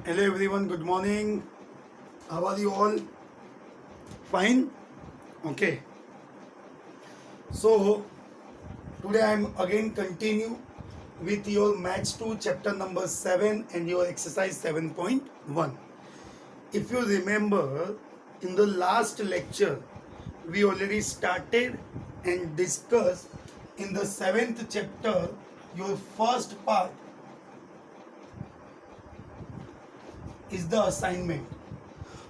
Hello everyone, good morning. How are you all? Fine? Okay. So today I am again continue with your Maths 2 chapter number 7 and your exercise 7.1. If you remember, in the last lecture we already started and discussed in the 7th chapter your first part is the assignment.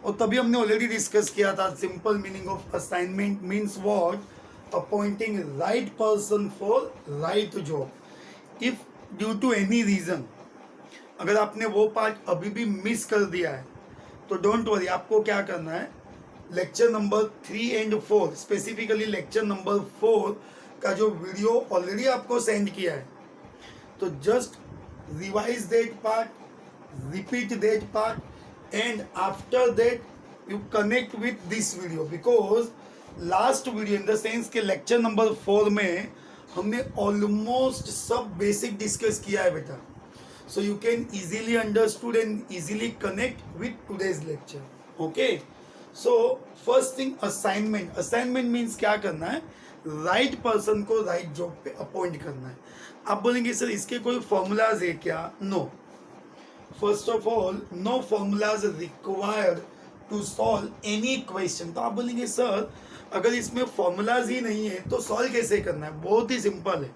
और तभी हमने already discuss किया था simple meaning of assignment means what appointing right person for right job if due to any reason अगर आपने वो part अभी भी मिस कर दिया है तो डोंट वरी, आपको क्या करना है, lecture number 3 and 4 specifically lecture number 4 का जो वीडियो ऑलरेडी आपको सेंड किया है तो just revise that part, repeat that part and after that you connect with this video because last video in the sense के lecture number 4 में हमने almost सब basic discuss किया है बेटा, so you can easily understood and easily connect with today's lecture. Okay, so first thing assignment means क्या करना है, right person को right job पे appoint करना है. आप बोलेंगे सर इसके कोई formulas है क्या? No. First of all no formulas required to solve any question. तो आप बोलेंगे सर अगर इसमें फॉर्मूलाज ही नहीं है तो सॉल्व कैसे करना है? बहुत ही सिंपल है.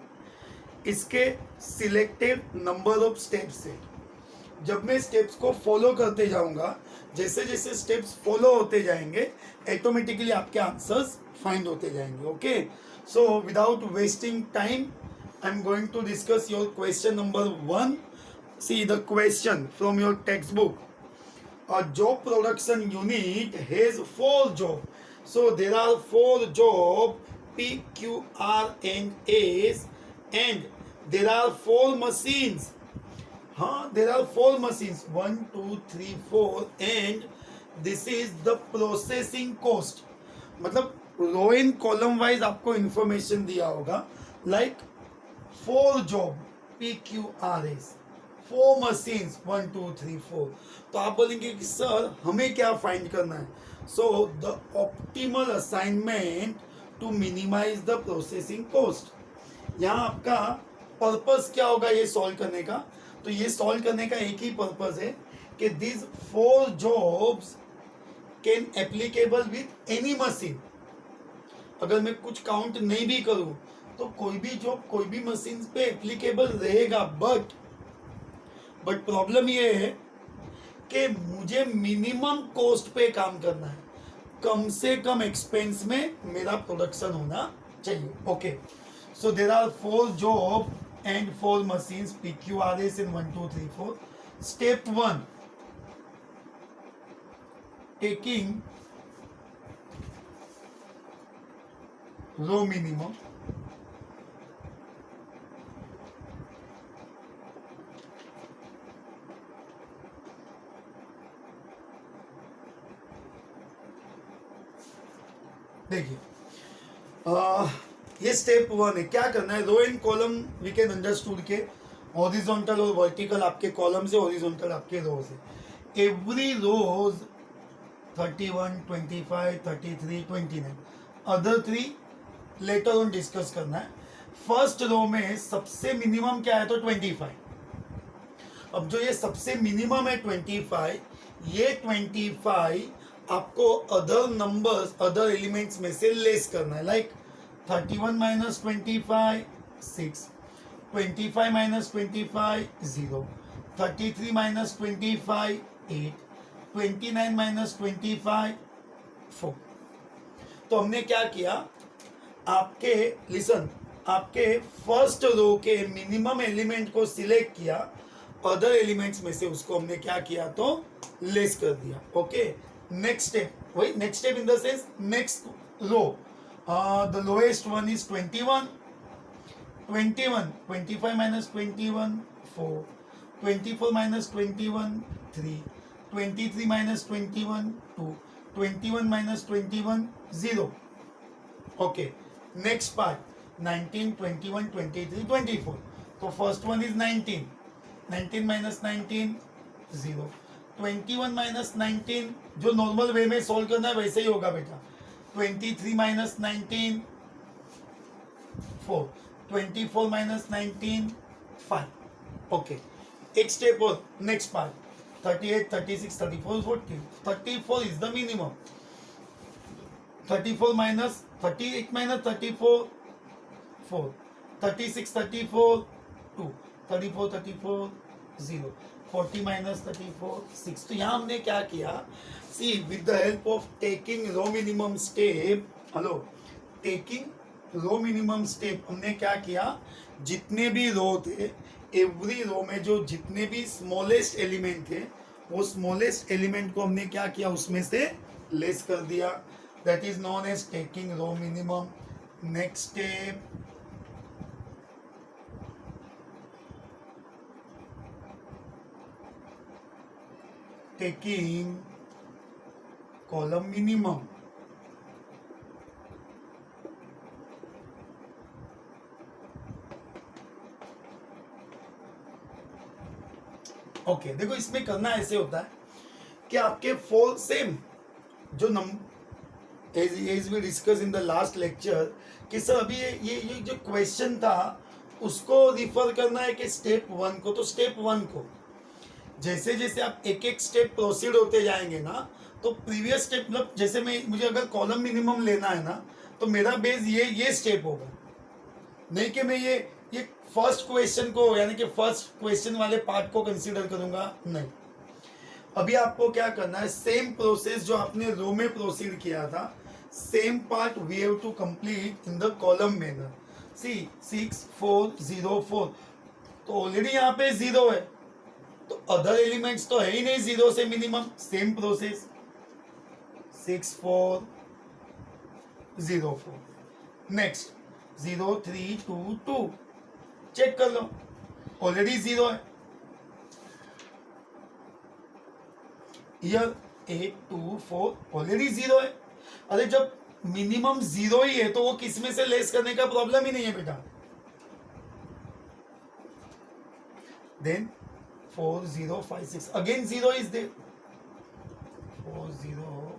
इसके सिलेक्टेड नंबर ऑफ स्टेप्स है. जब मैं स्टेप्स को फॉलो करते जाऊंगा, जैसे जैसे स्टेप्स फॉलो होते जाएंगे ऑटोमेटिकली आपके आंसर्स फाइंड होते जाएंगे. Okay, so without wasting time I am going to discuss your question number 1. See the question from your textbook. A job production unit has 4 jobs. So there are 4 jobs P, Q, R and S and there are 4 machines. There are 4 machines. 1, 2, 3, 4 and this is the processing cost. मतलब रो and column wise आपको information दिया होगा like 4 job P, Q, R, S. 4 machines 1, 2, 3, 4. तो आप बोलेंगे कि sir हमें क्या फाइंड करना है? So the optimal assignment to minimize the processing cost. यहाँ आपका पर्पस क्या होगा ये सॉल्व करने का? तो ये सॉल्व करने का एक ही पर्पस है कि this 4 jobs can applicable with any machine. अगर मैं कुछ काउंट नहीं भी करूं तो कोई भी जॉब कोई भी मशीन पे एप्लीकेबल रहेगा. बट प्रॉब्लम ये है कि मुझे मिनिमम कॉस्ट पे काम करना है, कम से कम एक्सपेंस में मेरा प्रोडक्शन होना चाहिए. Okay, so there are 4 job and 4 machines PQRS in 1, 2, 3, 4. Step 1, taking row minimum. देखिए ये स्टेप 1 है. क्या करना है? Row and column we can understood के हॉरिजॉन्टल और वर्टिकल आपके कॉलम से, हॉरिजॉन्टल आपके रोज है. Every rows 31, 25, 33, 29. Other 3 later on discuss करना है. फर्स्ट रो में सबसे मिनिमम क्या है? तो 25. अब जो ये सबसे मिनिमम है 25, ये 25 आपको अदर नंबर्स अदर एलिमेंट्स में से लेस करना है. Like 31 minus 25 6, 25 minus 25 0, 33 minus 25 8, 29 minus 25 4. तो हमने क्या किया, आपके लिसन आपके फर्स्ट रो के मिनिमम एलिमेंट को सिलेक्ट किया, अदर एलिमेंट्स में से उसको हमने क्या किया तो लेस कर दिया. Okay, next step, wait, next step in the sense next row, the lowest one is 21, 25 minus 21 4, 24 minus 21 3, 23 minus 21 2, 21 minus 21 0. Okay, next part 19, 21, 23, 24. So first one is 19 minus 19 0. 21 minus 19, जो नॉर्मल वे में solve करना है वैसे ही होगा बेटा. 23 minus 19 4, 24 minus 19 5. Okay, एक step और next part. 38, 36, 34, 40. 34 is the minimum. 34 minus 38 minus 34 4. 36, 34 2. 34, 34 0. 40 minus 34 6. तो यहाँ हमने क्या किया, see with the help of taking row minimum step, hello, taking row minimum step, हमने क्या किया, जितने भी रो थे, एवरी रो में जो जितने भी स्मॉलेस्ट एलिमेंट थे, वो स्मॉलेस्ट एलिमेंट को हमने क्या किया, उसमें से लेस कर दिया. That is known as taking row minimum. Next step, taking column minimum. Okay, देखो इसमें करना ऐसे होता है कि आपके फोर सेम जो number as we discuss in the last lecture, कि सर अभी ये जो क्वेश्चन था उसको रिफर करना है कि स्टेप 1 को, तो स्टेप 1 को जैसे जैसे आप एक एक स्टेप प्रोसीड होते जाएंगे ना, तो प्रीवियस स्टेप, मतलब जैसे मुझे अगर कॉलम मिनिमम लेना है ना, तो मेरा बेस ये स्टेप होगा, नहीं कि मैं ये फर्स्ट क्वेश्चन को, यानी कि फर्स्ट क्वेश्चन वाले पार्ट को कंसीडर करूंगा, नहीं. अभी आपको क्या करना है, सेम प्रोसेस जो आपने रो में प्रोसीड किया था, same part we have to complete in the column manner. See 6 4 0 4, तो ऑलरेडी यहाँ पे 0 है, तो अदर एलिमेंट्स तो है ही नहीं 0 से minimum. Same process 6 4 0 4. Next 0 3 2 2, check कर लो, ऑलरेडी 0 है. ईयर 8 2 4, ऑलरेडी 0 है. अरे जब मिनिमम 0 ही है तो वो किस में से लेस करने का प्रॉब्लम ही नहीं है बेटा. Then 4 0 5 6, again 0 is there. 4 0,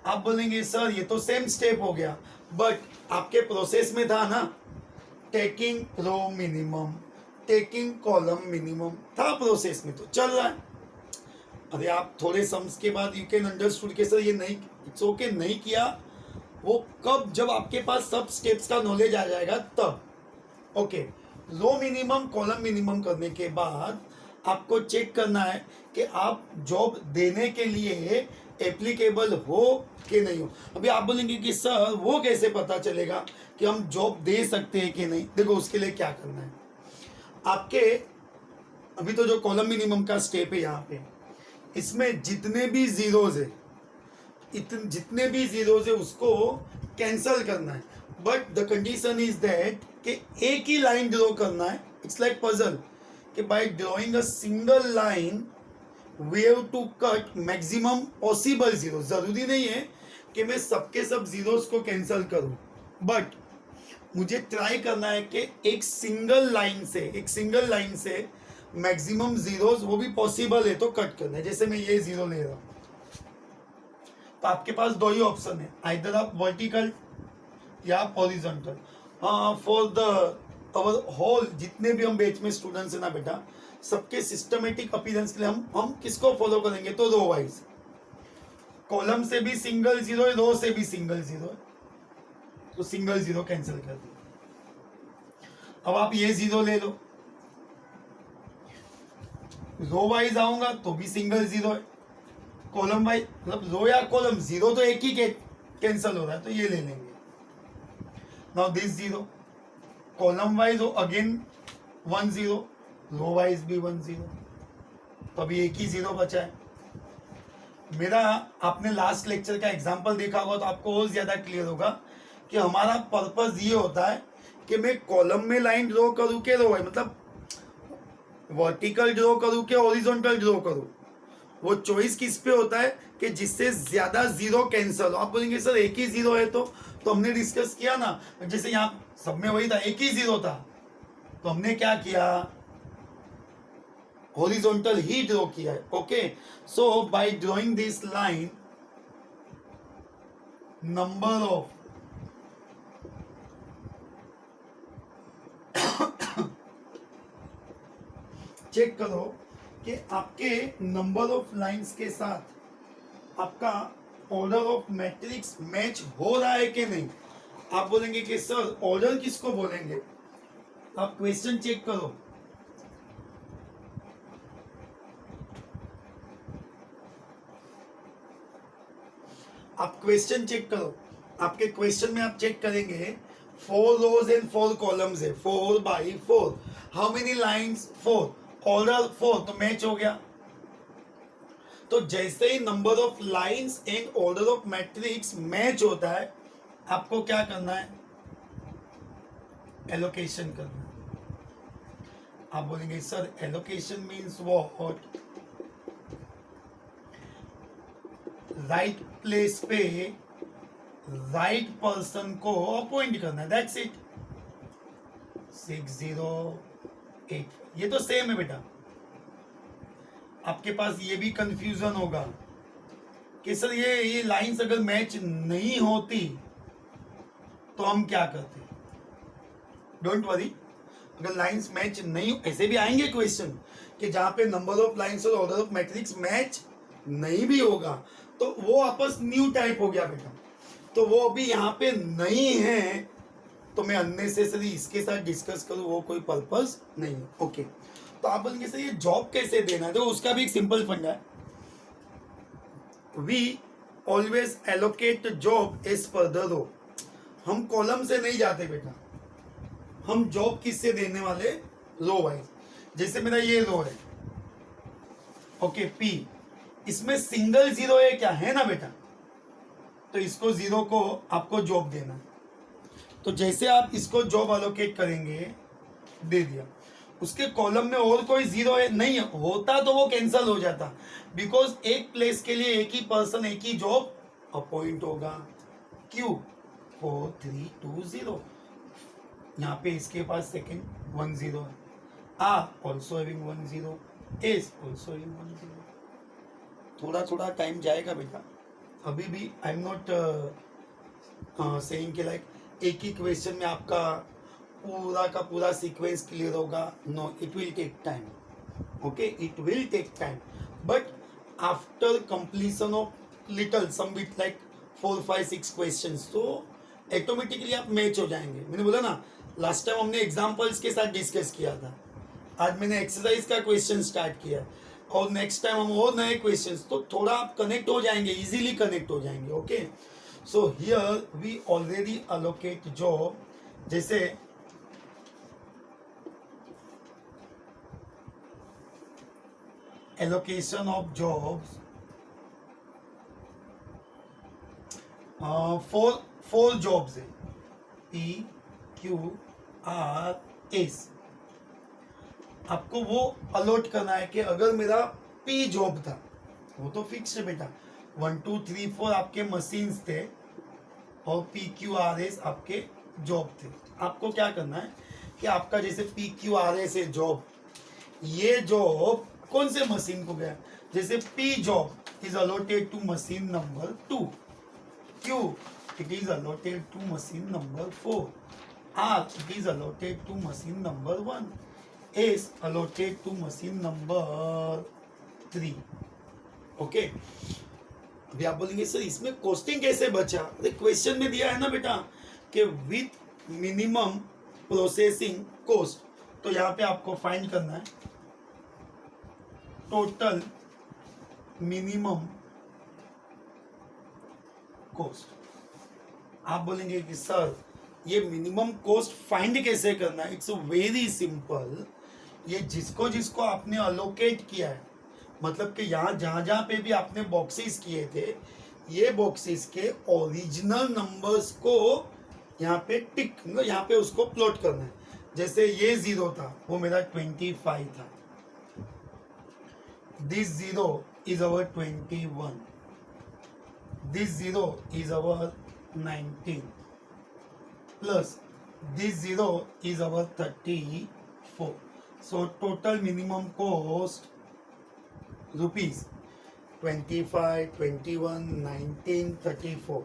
आप बोलेंगे सर ये तो सेम स्टेप हो गया, बट आपके प्रोसेस में था ना, taking row minimum, taking column minimum था प्रोसेस में, तो चल रहा है. अरे आप थोड़े सम्स के बाद यू कैन अंडरस्टूड के सर ये नहीं, इट्स ओके, नहीं किया, वो कब, जब आपके पास सब स्टेप्स का नॉलेज आ जाएगा तब. ओके, रो मिनिमम कॉलम मिनिमम करने के बाद आपको चेक करना है कि आप जॉब देने के लिए एप्लीकेबल हो कि नहीं हो. अभी आप बोलेंगे कि सर वो कैसे पता चलेगा कि हम जॉब दे सकते हैं कि नहीं. देखो उसके लिए क्या करना है, आपके अभी तो जो कॉलम मिनिमम का स्टेप है यहाँ पे, इसमें जितने भी जीरोज है, जितने भी जीरोज है उसको कैंसल करना है. But the condition is that कि एक ही लाइन ड्रॉ करना है. इट्स लाइक पजल, कि by drawing a single line we have to cut maximum possible zero. जरूरी नहीं है कि मैं सबके सब जीरोस को कैंसल करूं, बट मुझे ट्राई करना है कि एक सिंगल लाइन से मैक्सिमम जीरोस, वो भी पॉसिबल है तो कट करना है. जैसे मैं ये 0 ले रहा हूं, तो आपके पास दो ही ऑप्शन है, आइदर आप वर्टिकल या horizontal. For the our whole जितने भी हम बैच में स्टूडेंट्स है ना बेटा, सबके सिस्टमेटिक अपीयरेंस के लिए हम किसको फॉलो करेंगे, तो रो वाइज. कॉलम से भी सिंगल 0 है, रो से भी सिंगल 0 है, तो सिंगल 0 कैंसिल कर दिया. अब आप ये 0 ले लो, रो वाइज आऊंगा तो भी सिंगल 0 है, कॉलम वाइज, मतलब रो या कॉलम 0 तो एक ही कैंसिल हो रहा है, तो ये ले लेंगे. नाउ दिस 0, कॉलम वाइज हो अगेन 1 0, रो वाइज भी 1 0, तो अभी एक ही 0 बचा है मेरा. आपने लास्ट लेक्चर का एग्जांपल देखा होगा तो आपको और ज्यादा क्लियर होगा कि हमारा पर्पस ये होता है कि मैं कॉलम में लाइन ड्रॉ करूं के रो वाइज, मतलब वर्टिकल ड्रॉ करूं के हॉरिजॉन्टल ड्रॉ करूं. वो चॉइस किस पे होता है कि जिससे ज्यादा 0 कैंसिल हो. आप बोलेंगे सर एक ही 0 है, तो हमने डिस्कस किया ना, जैसे यहाँ सब में वही था, एक ही 0 था, तो हमने क्या किया, हॉरिजॉन्टल ही ड्रॉ किया है. Okay, so by drawing this line, number of check करो कि आपके नंबर ऑफ लाइंस के साथ आपका ऑर्डर ऑफ मैट्रिक्स मैच हो रहा है कि नहीं. आप बोलेंगे कि सर ऑर्डर किसको बोलेंगे. आप क्वेश्चन चेक करो. आप क्वेश्चन चेक करो. आपके क्वेश्चन में आप चेक करेंगे 4 रोज एंड 4 कॉलम्स है. 4/4. How many lines? 4. ऑर्डर 4, तो मैच हो गया. तो जैसे ही number of lines and order of matrix match होता है, आपको क्या करना है? एलोकेशन करना है. आप बोलेंगे sir allocation means what? Right place पे राइट पर्सन को अपॉइंट करना है. That's it. 6084. ये तो सेम है बेटा. आपके पास ये भी कंफ्यूजन होगा कि सर ये लाइंस अगर मैच नहीं होती तो हम क्या करते. डोंट वरी, अगर लाइंस मैच नहीं, ऐसे भी आएंगे क्वेश्चन कि जहां पे नंबर ऑफ लाइंस और ऑर्डर ऑफ मैट्रिक्स मैच नहीं भी होगा, तो वो आपस न्यू टाइप हो गया बेटा. तो वो अभी यहाँ पे नहीं है, तो मैं अननेसेसरी इसके साथ डिस्कस करूँ, वो कोई पर्पस नहीं है. ओके, तो आप बोलेंगे सर ये जॉब कैसे देना है. तो उसका भी एक सिंपल फंडा है. We always allocate job as per the row. हम कॉलम से नहीं जाते बेटा, हम जॉब किससे देने वाले? Row wise. जैसे मेरा ये रो है, ओके, पी, इसमें सिंगल जीरो है क्या? है ना बेटा. तो इसको जीरो को आपको जॉब देना. तो जैसे आप इसको जॉब अलोकेट करेंगे, दे दिया. उसके कॉलम में और कोई जीरो है नहीं है, होता तो वो कैंसिल हो जाता, बिकॉज एक प्लेस के लिए एक ही पर्सन एक ही जॉब अपॉइंट होगा. क्यू 4320. यहाँ पे इसके पास सेकेंड 10 है. R also having 10. S also having 10. थोड़ा थोड़ा टाइम जाएगा बेटा. अभी भी आई एम नॉट सेइंग कि लाइक एक ही क्वेश्चन में आपका पूरा का पूरा सीक्वेंस क्लियर होगा. No, it will take time. Okay, it will take time, but after completion of little some bit like 4, 5, 6 questions, तो ऑटोमेटिकली आप मैच हो जाएंगे. मैंने बोला ना, लास्ट टाइम हमने एग्जाम्पल्स के साथ डिस्कस किया था. आज मैंने एक्सरसाइज का क्वेश्चन स्टार्ट किया, और नेक्स्ट टाइम हम और नए क्वेश्चंस, तो थोड़ा आप कनेक्ट हो जाएंगे, इजीली कनेक्ट हो जाएंगे. Okay, so here we already allocate job. जैसे एलोकेशन ऑफ जॉब्स, 4 जॉब्स है. P Q R S. आपको वो अलॉट करना है कि अगर मेरा पी जॉब था, वो तो फिक्स है बेटा, 1 2 3 4 आपके मशीन्स थे, और पी क्यू आर एस आपके जॉब थे. आपको क्या करना है कि आपका जैसे पी क्यू आर एस है जॉब, ये जॉब कौन से मशीन को गया. जैसे P job is allotted to machine number 2. Q it is allotted to machine number 4. R it is allotted to machine number 1. is allotted to machine number 3. Okay, अभी आप बोलेंगे सर इसमें कॉस्टिंग कैसे बचा. अरे क्वेश्चन में दिया है ना बेटा कि विथ मिनिमम प्रोसेसिंग कॉस्ट. तो यहाँ पे आपको फाइंड करना है टोटल मिनिमम कॉस्ट. आप बोलेंगे कि सर ये मिनिमम कॉस्ट फाइंड कैसे करना है. It's very simple. ये जिसको जिसको आपने अलोकेट किया है, मतलब कि यहाँ जहाँ जहाँ पे भी आपने बॉक्सेस किए थे, ये बॉक्सेस के ओरिजिनल नंबर्स को यहाँ पे टिक, मतलब यहाँ पे उसको प्लॉट करना है. जैसे ये 0 था, वो मेरा 25 था. This 0 is our 21. This 0 is our 19. Plus this 0 is our 34. So total minimum cost rupees 25, 21, 19, 34.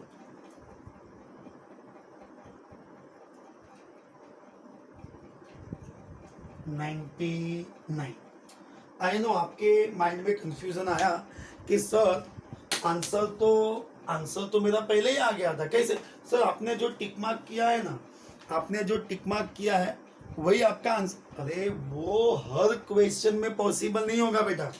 99. I know आपके माइंड में कंफ्यूजन आया कि सर आंसर तो मेरा पहले ही आ गया था, कैसे सर? आपने जो टिक मार्क किया है ना, आपने जो टिक मार्क किया है वही आपका आंसर। अरे वो हर क्वेश्चन में पॉसिबल नहीं होगा बेटा।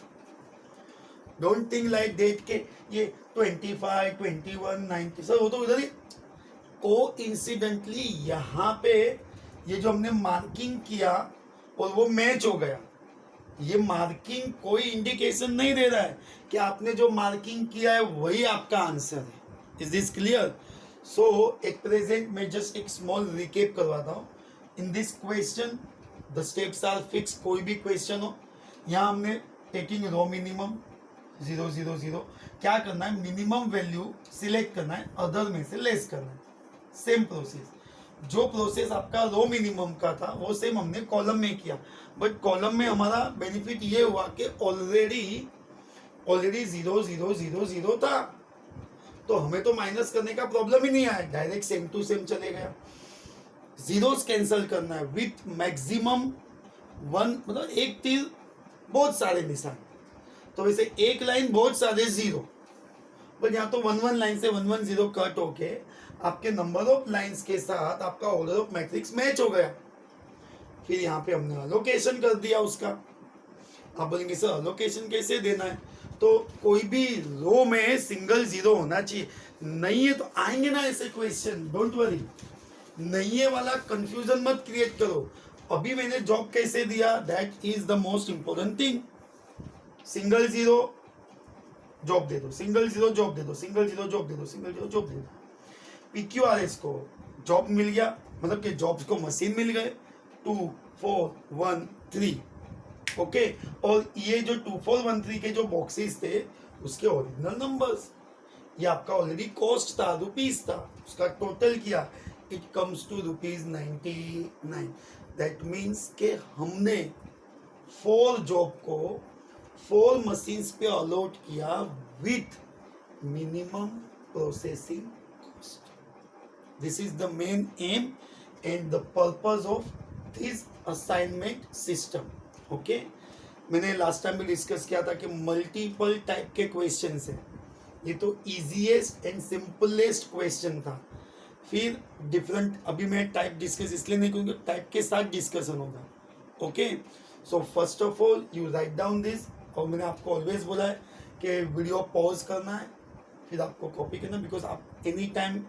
डोंट थिंक लाइक डेट के ये 25, 21, 90 सर वो तो इधर ही को इंसिडेंटली यहाँ पे ये जो हमने मार्किंग किया और वो मैच हो गया। ये मार्किंग कोई इंडिकेशन नहीं दे रहा है कि आपने जो मार्किंग किया है वही आपका आंसर है। Is this clear? So at present मैं जस्ट एक स्मॉल रिकेप करवाता हूँ। In this question the steps are fix. कोई भी क्वेश्चन हो, यहाँ हमने टेकिंग रो मिनिमम 0 0 0 क्या करना है, मिनिमम वैल्यू सिलेक्ट करना है, अदर में से लेस करना है। सेम प्रोसेस, जो प्रोसेस आपका रो मिनिमम का था वो सेम हमने कॉलम में किया, बट कॉलम में हमारा बेनिफिट ये हुआ कि ऑलरेडी 0 0 0 0 था, तो हमें तो माइनस करने का प्रॉब्लम ही नहीं आया, डायरेक्ट सेम टू सेम चले गया। जीरोस कैंसिल करना है विथ मैक्सिमम 1, मतलब एक तीर बहुत सारे निशान, तो वैसे एक लाइन बहुत सारे जीरो, बट यहाँ तो 1 1 लाइन से 1 1 0 कट होके आपके नंबर ऑफ लाइंस के साथ आपका ऑर्डर ऑफ मैट्रिक्स मैच हो गया। फिर यहाँ पे हमने अलोकेशन कर दिया उसका। आप बोलेंगे सर अलोकेशन कैसे देना है? तो कोई भी रो में सिंगल जीरो होना चाहिए। नहीं है तो आएंगे ना ऐसे क्वेश्चन, डोंट वरी। नहीं है वाला कंफ्यूजन मत क्रिएट करो। अभी मैंने जॉब कैसे दिया, that is the most important thing. Single zero job दे दो, सिंगल जीरो जॉब दे दो, सिंगल जीरो जॉब दे दो, सिंगल जीरो जॉब दे दो। PQRS को जॉब मिल गया, मतलब कि जॉब्स को मशीन मिल गए 2 4 1 3, ओके। और ये जो 2 4 1 3 के जो बॉक्सेस थे उसके ओरिजिनल नंबर्स, ये आपका ऑलरेडी कॉस्ट था, रुपीस था, उसका टोटल किया, it comes to rupees 99। That means के हमने 4 जॉब को 4 मशीन्स पे अलॉट किया with minimum processing cost. This is the main M and the purpose of this assignment system, okay. मैंने लास्ट टाइम भी डिस्कस किया था कि मल्टीपल टाइप के क्वेश्चन है, ये तो इजीएस्ट एंड सिंपलेस्ट क्वेश्चन था। फिर डिफरेंट, अभी मैं टाइप डिस्कस इसलिए नहीं करूँगा, टाइप के साथ डिस्कशन होगा, okay. So first of all you write down this, और मैंने आपको ऑलवेज बोला है कि वीडियो पॉज करना है, फिर आपको कॉपी करना, बिकॉज आप any time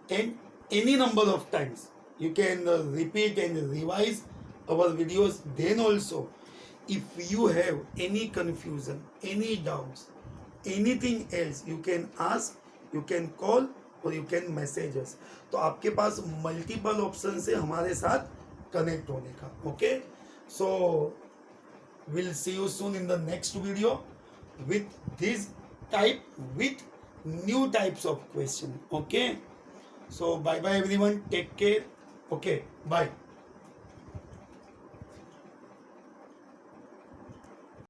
and any number of times you can repeat and revise our videos. Then also if you have any confusion, any doubts, anything else, you can ask, you can call or you can message us. तो आपके पास multiple option है हमारे साथ connect होने का, okay. So we'll see you soon in the next video with this type, with new types of question, okay. So bye bye everyone, take care, okay, bye.